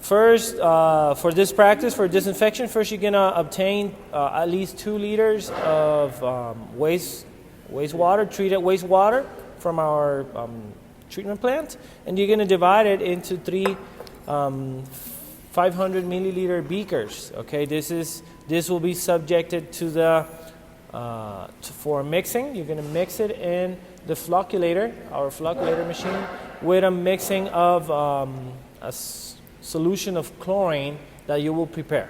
First, for this practice, for disinfection, first you're gonna obtain at least 2 liters of wastewater, treated wastewater from our treatment plant, and you're gonna divide it into 3 500 milliliter beakers. Okay, this will be subjected to the for mixing. You're gonna mix it in the flocculator, our flocculator machine, with a mixing of a solution of chlorine that you will prepare.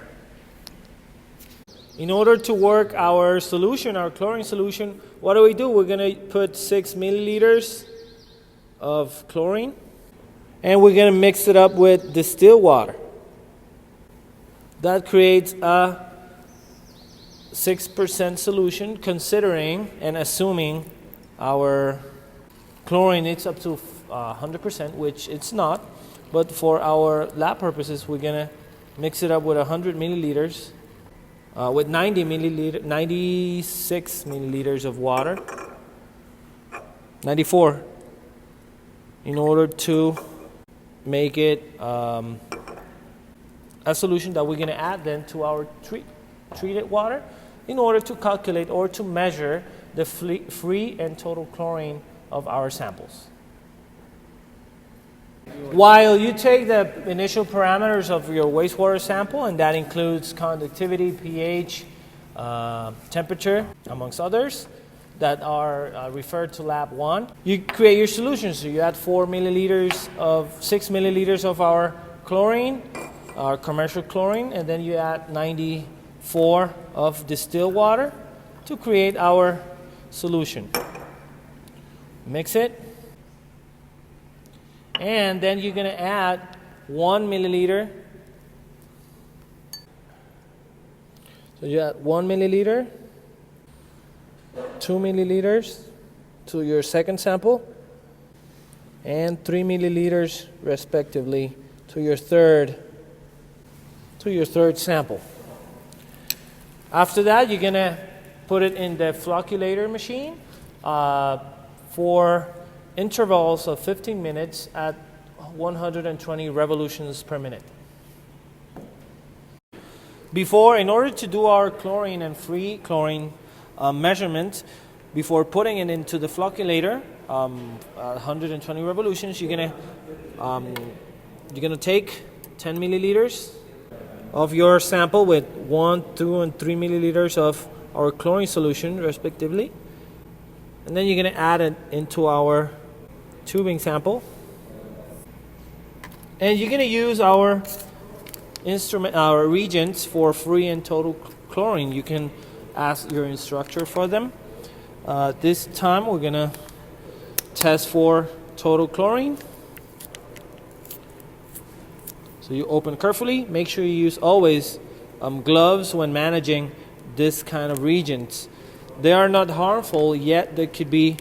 In order to work our solution, our chlorine solution, what do? We're going to put 6 milliliters of chlorine, and we're going to mix it up with distilled water. That creates a 6% solution, considering and assuming our chlorine is up to 100%, which it's not. But for our lab purposes, we're going to mix it up with 100 milliliters, with 96 milliliters of water, 94, in order to make it a solution that we're going to add then to our treated water in order to calculate or to measure the free and total chlorine of our samples. While you take the initial parameters of your wastewater sample, and that includes conductivity, pH, temperature, amongst others, that are referred to lab 1, you create your solution. So you add 6 milliliters of our chlorine, our commercial chlorine, and then you add 94 of distilled water to create our solution. Mix it. And then you're going to add 1 milliliter. So you add 1 milliliter, 2 milliliters to your second sample, and 3 milliliters respectively to your third sample. After that, you're going to put it in the flocculator machine for intervals of 15 minutes at 120 revolutions per minute. In order to do our chlorine and free chlorine measurement, before putting it into the flocculator, 120 revolutions, you're gonna take 10 milliliters of your sample with 1, 2, and 3 milliliters of our chlorine solution, respectively, and then you're gonna add it into our tubing sample, and you're going to use our reagents for free and total chlorine. You can ask your instructor for them. This time we're going to test for total chlorine. So you open carefully. Make sure you use always gloves when managing this kind of reagents. They are not harmful, yet they could be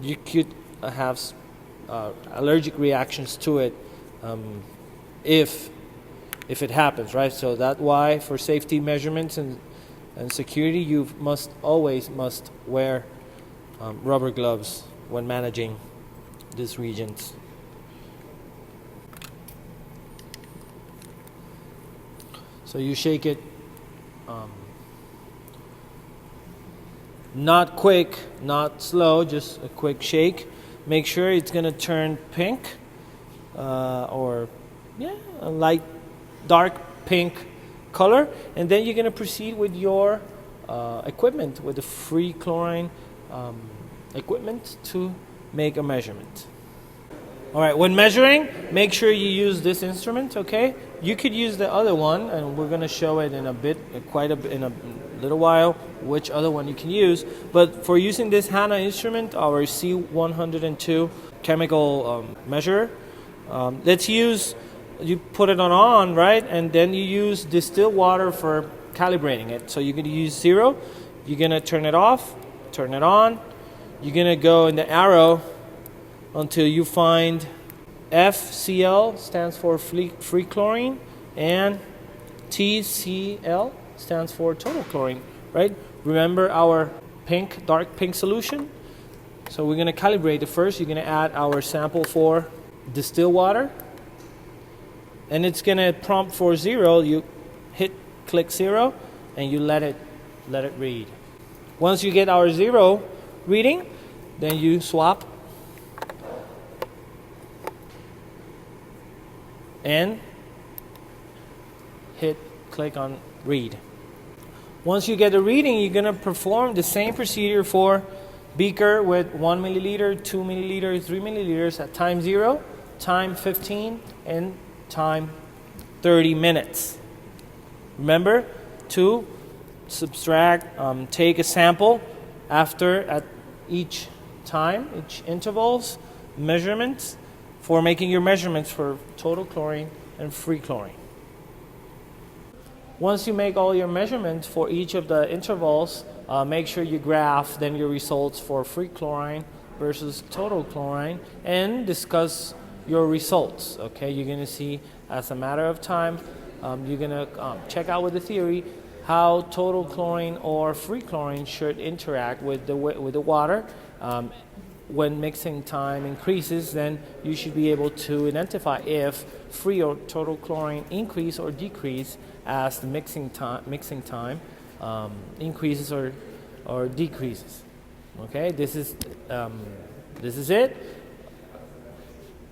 you could have allergic reactions to it if it happens, right? So that's why, for safety measurements and security, you must always wear rubber gloves when managing these reagents. So you shake it. Not quick, not slow, just a quick shake. Make sure it's going to turn pink or a light dark pink color, and then you're going to proceed with your equipment, with the free chlorine equipment, to make a measurement. All right, when measuring, make sure you use this instrument, okay? You could use the other one, and we're going to show it in a little while which other one you can use. But for using this HANA instrument, our C102 chemical measurer, you put it on, right? And then you use distilled water for calibrating it. So you're going to use 0. You're going to turn it off, turn it on. You're going to go in the arrow until you find FCl, stands for free chlorine, and TCl stands for total chlorine, right? Remember our dark pink solution? So we're going to calibrate it first. You're going to add our sample for distilled water. and it's gonna prompt for 0. You click 0 and you let it read. Once you get our 0 reading, then you swap and click on read. Once you get the reading, you're going to perform the same procedure for beaker with 1 milliliter, 2 milliliter, 3 milliliters at time 0, time 15, and time 30 minutes. Remember to subtract, take a sample at each time, each intervals, measurements for making your measurements for total chlorine and free chlorine. Once you make all your measurements for each of the intervals, make sure you graph then your results for free chlorine versus total chlorine and discuss your results. Okay, you're going to see as a matter of time, you're going to check out with the theory how total chlorine or free chlorine should interact with the water. When mixing time increases, then you should be able to identify if free or total chlorine increase or decrease as the mixing time increases or decreases. Okay, this is it.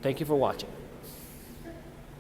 Thank you for watching.